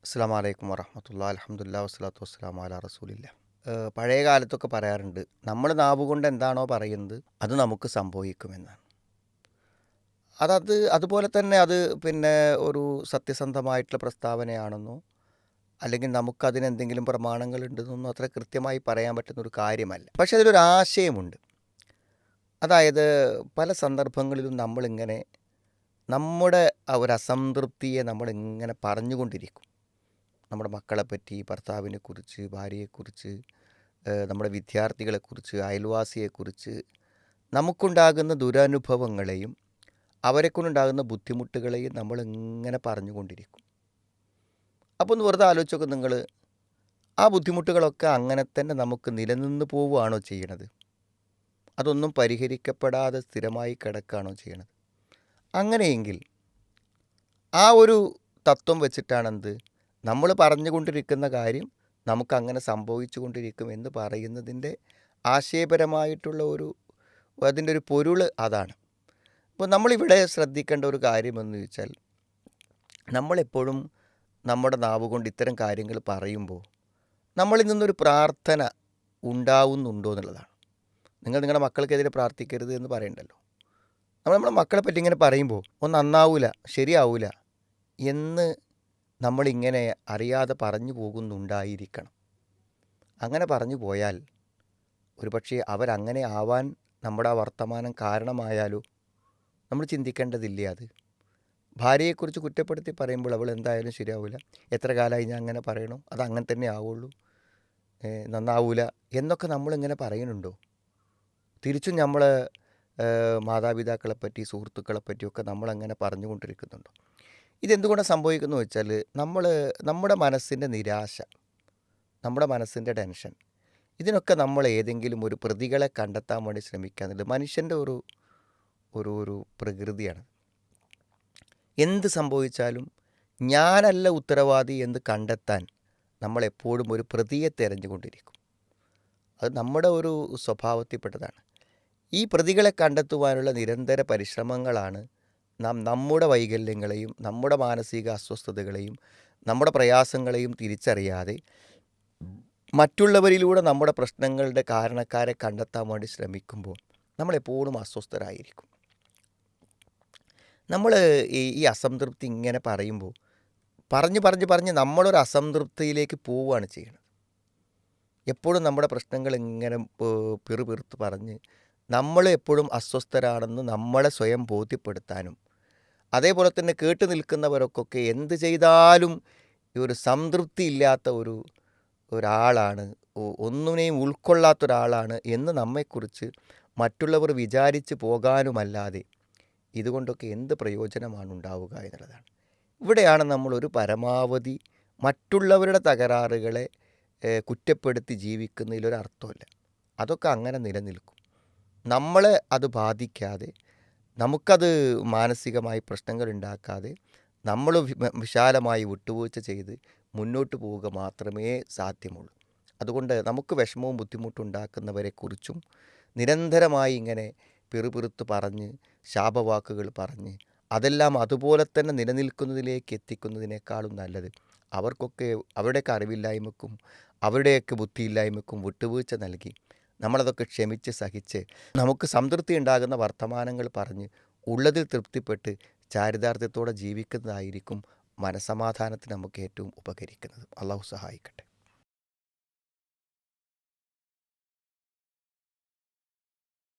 അസ്സലാമു അലൈക്കും വറഹ്മത്തുള്ളാഹി അൽഹംദുലില്ലാഹി വസ്സലാത്തു വസ്സലാമു അലാ റസൂലില്ലാ. പഴയ കാലത്തൊക്കെ പറയാറുണ്ട്, നമ്മൾ നാവുകൊണ്ട് എന്താണോ പറയുന്നത് അത് നമുക്ക് സംഭവിക്കുമെന്നാണ്. അതുപോലെ തന്നെ അത് പിന്നെ ഒരു സത്യസന്ധമായിട്ടുള്ള പ്രസ്താവനയാണെന്നോ അല്ലെങ്കിൽ നമുക്കതിനെന്തെങ്കിലും പ്രമാണങ്ങളുണ്ടെന്നൊന്നും അത്ര കൃത്യമായി പറയാൻ പറ്റുന്ന ഒരു കാര്യമല്ല. പക്ഷെ അതിലൊരു ആശയമുണ്ട്. അതായത് പല സന്ദർഭങ്ങളിലും നമ്മളിങ്ങനെ നമ്മുടെ ഒരു അസംതൃപ്തിയെ നമ്മളിങ്ങനെ പറഞ്ഞുകൊണ്ടിരിക്കും. നമ്മുടെ മക്കളെപ്പറ്റി, ഭർത്താവിനെക്കുറിച്ച്, ഭാര്യയെക്കുറിച്ച്, നമ്മുടെ വിദ്യാർത്ഥികളെക്കുറിച്ച്, അയൽവാസിയെക്കുറിച്ച്, നമുക്കുണ്ടാകുന്ന ദുരനുഭവങ്ങളെയും അവരെക്കൊണ്ടുണ്ടാകുന്ന ബുദ്ധിമുട്ടുകളെയും നമ്മളിങ്ങനെ പറഞ്ഞുകൊണ്ടിരിക്കും. അപ്പോൾ ഒന്ന് വെറുതെ ആലോചിച്ച് നോക്ക് നിങ്ങൾ, ആ ബുദ്ധിമുട്ടുകളൊക്കെ അങ്ങനെ തന്നെ നമുക്ക് നിലനിന്ന് പോവുകയാണോ ചെയ്യണത്? അതൊന്നും പരിഹരിക്കപ്പെടാതെ സ്ഥിരമായി കിടക്കുകയാണോ ചെയ്യണത്? അങ്ങനെയെങ്കിൽ ആ ഒരു തത്വം വെച്ചിട്ടാണെന്ത് നമ്മൾ പറഞ്ഞുകൊണ്ടിരിക്കുന്ന കാര്യം നമുക്കങ്ങനെ സംഭവിച്ചു കൊണ്ടിരിക്കും എന്ന് പറയുന്നതിൻ്റെ ആശയപരമായിട്ടുള്ള അതിൻ്റെ ഒരു പൊരുൾ അതാണ്. അപ്പോൾ നമ്മളിവിടെ ശ്രദ്ധിക്കേണ്ട ഒരു കാര്യമെന്ന് ചോദിച്ചാൽ, നമ്മളെപ്പോഴും നമ്മുടെ നാവ് കൊണ്ട് ഇത്തരം കാര്യങ്ങൾ പറയുമ്പോൾ നമ്മളിൽ നിന്നൊരു പ്രാർത്ഥന ഉണ്ടാവുന്നുണ്ടോ എന്നുള്ളതാണ്. നിങ്ങൾ നിങ്ങളുടെ മക്കൾക്കെതിരെ പ്രാർത്ഥിക്കരുത് എന്ന് പറയണ്ടല്ലോ. നമ്മുടെ മക്കളെ പറ്റി ഇങ്ങനെ പറയുമ്പോൾ ഒന്ന് നന്നാവൂല, ശരിയാവൂല എന്ന് നമ്മളിങ്ങനെ അറിയാതെ പറഞ്ഞു പോകുന്നുണ്ടായിരിക്കണം. അങ്ങനെ പറഞ്ഞു പോയാൽ ഒരുപക്ഷെ അവരങ്ങനെ ആവാൻ നമ്മുടെ ആ വർത്തമാനം കാരണമായാലോ? നമ്മൾ ചിന്തിക്കേണ്ടതില്ലേ അത്? ഭാര്യയെക്കുറിച്ച് കുറ്റപ്പെടുത്തി പറയുമ്പോൾ അവൾ എന്തായാലും ശരിയാവില്ല, എത്ര കാലമായി ഞാൻ അങ്ങനെ പറയണോ, അത് അങ്ങനെ തന്നെ ആവുള്ളൂ, നന്നാവൂല എന്നൊക്കെ നമ്മളിങ്ങനെ പറയുന്നുണ്ടോ? തിരിച്ചും നമ്മൾ മാതാപിതാക്കളെപ്പറ്റി, സുഹൃത്തുക്കളെപ്പറ്റിയൊക്കെ നമ്മളങ്ങനെ പറഞ്ഞുകൊണ്ടിരിക്കുന്നുണ്ടോ? ഇതെന്തുകൊണ്ടാണ് സംഭവിക്കുന്നത് വെച്ചാൽ, നമ്മുടെ മനസ്സിൻ്റെ നിരാശ, നമ്മുടെ മനസ്സിൻ്റെ ടെൻഷൻ, ഇതിനൊക്കെ നമ്മൾ ഏതെങ്കിലും ഒരു പ്രതികളെ കണ്ടെത്താൻ വേണ്ടി ശ്രമിക്കുക എന്നുള്ളത് മനുഷ്യൻ്റെ ഒരു ഒരു ഒരു പ്രകൃതിയാണ്. എന്ത് സംഭവിച്ചാലും ഞാനല്ല ഉത്തരവാദി എന്ന് കണ്ടെത്താൻ നമ്മളെപ്പോഴും ഒരു പ്രതിയെ തിരഞ്ഞുകൊണ്ടിരിക്കും. അത് നമ്മുടെ ഒരു സ്വഭാവത്തിൽപ്പെട്ടതാണ്. ഈ പ്രതികളെ കണ്ടെത്തുവാനുള്ള നിരന്തര പരിശ്രമങ്ങളാണ് നമ്മുടെ വൈകല്യങ്ങളെയും നമ്മുടെ മാനസിക അസ്വസ്ഥതകളെയും നമ്മുടെ പ്രയാസങ്ങളെയും തിരിച്ചറിയാതെ മറ്റുള്ളവരിലൂടെ നമ്മുടെ പ്രശ്നങ്ങളുടെ കാരണക്കാരെ കണ്ടെത്താൻ വേണ്ടി ശ്രമിക്കുമ്പോൾ നമ്മളെപ്പോഴും അസ്വസ്ഥരായിരിക്കും. നമ്മൾ ഈ അസംതൃപ്തി ഇങ്ങനെ പറയുമ്പോൾ പറഞ്ഞ് നമ്മളൊരു അസംതൃപ്തിയിലേക്ക് പോവുകയാണ് ചെയ്യുന്നത്. എപ്പോഴും നമ്മുടെ പ്രശ്നങ്ങൾ ഇങ്ങനെ പിറുപിറുത്ത് പറഞ്ഞ് നമ്മൾ എപ്പോഴും അസ്വസ്ഥരാണെന്ന് നമ്മളെ സ്വയം ബോധ്യപ്പെടുത്താനും, അതേപോലെ തന്നെ കേട്ട് നിൽക്കുന്നവർക്കൊക്കെ എന്ത് ചെയ്താലും ഈ ഒരു സംതൃപ്തി ഇല്ലാത്ത ഒരാളാണ്, ഒന്നിനെയും ഉൾക്കൊള്ളാത്തൊരാളാണ് എന്ന് നമ്മെക്കുറിച്ച് മറ്റുള്ളവർ വിചാരിച്ച് പോകാനുമല്ലാതെ ഇതുകൊണ്ടൊക്കെ എന്ത് പ്രയോജനമാണ് ഉണ്ടാവുക എന്നുള്ളതാണ്. ഇവിടെയാണ് നമ്മളൊരു പരമാവധി മറ്റുള്ളവരുടെ തകരാറുകളെ കുറ്റപ്പെടുത്തി ജീവിക്കുന്നതിലൊരർത്ഥമില്ല. അതൊക്കെ അങ്ങനെ നിലനിൽക്കും. നമ്മളെ അത് ബാധിക്കാതെ, നമുക്കത് മാനസികമായി പ്രശ്നങ്ങൾ ഉണ്ടാക്കാതെ നമ്മൾ വിശാലമായി വിട്ടുവീഴ്ച ചെയ്ത് മുന്നോട്ട് പോവുക മാത്രമേ സാധ്യമുള്ളൂ. അതുകൊണ്ട് നമുക്ക് വിഷമവും ബുദ്ധിമുട്ടും ഉണ്ടാക്കുന്നവരെക്കുറിച്ചും നിരന്തരമായി ഇങ്ങനെ പിറുപിറുത്ത് പറഞ്ഞ് ശാപവാക്കുകൾ പറഞ്ഞ് അതെല്ലാം അതുപോലെ തന്നെ നിലനിൽക്കുന്നതിലേക്ക് എത്തിക്കുന്നതിനേക്കാളും നല്ലത് അവരുടെയൊക്കെ അറിവില്ലായ്മക്കും അവരുടെയൊക്കെ ബുദ്ധിയില്ലായ്മക്കും വിട്ടുവീഴ്ച നൽകി നമ്മളതൊക്കെ ക്ഷമിച്ച് സഹിച്ച് നമുക്ക് സംതൃപ്തി ഉണ്ടാകുന്ന വർത്തമാനങ്ങൾ പറഞ്ഞ് ഉള്ളതിൽ തൃപ്തിപ്പെട്ട് ചാരിതാർത്ഥ്യത്തോടെ ജീവിക്കുന്നതായിരിക്കും മനസമാധാനത്തിന് നമുക്ക് ഏറ്റവും ഉപകരിക്കുന്നത്. അള്ളാഹു സഹായിക്കട്ടെ.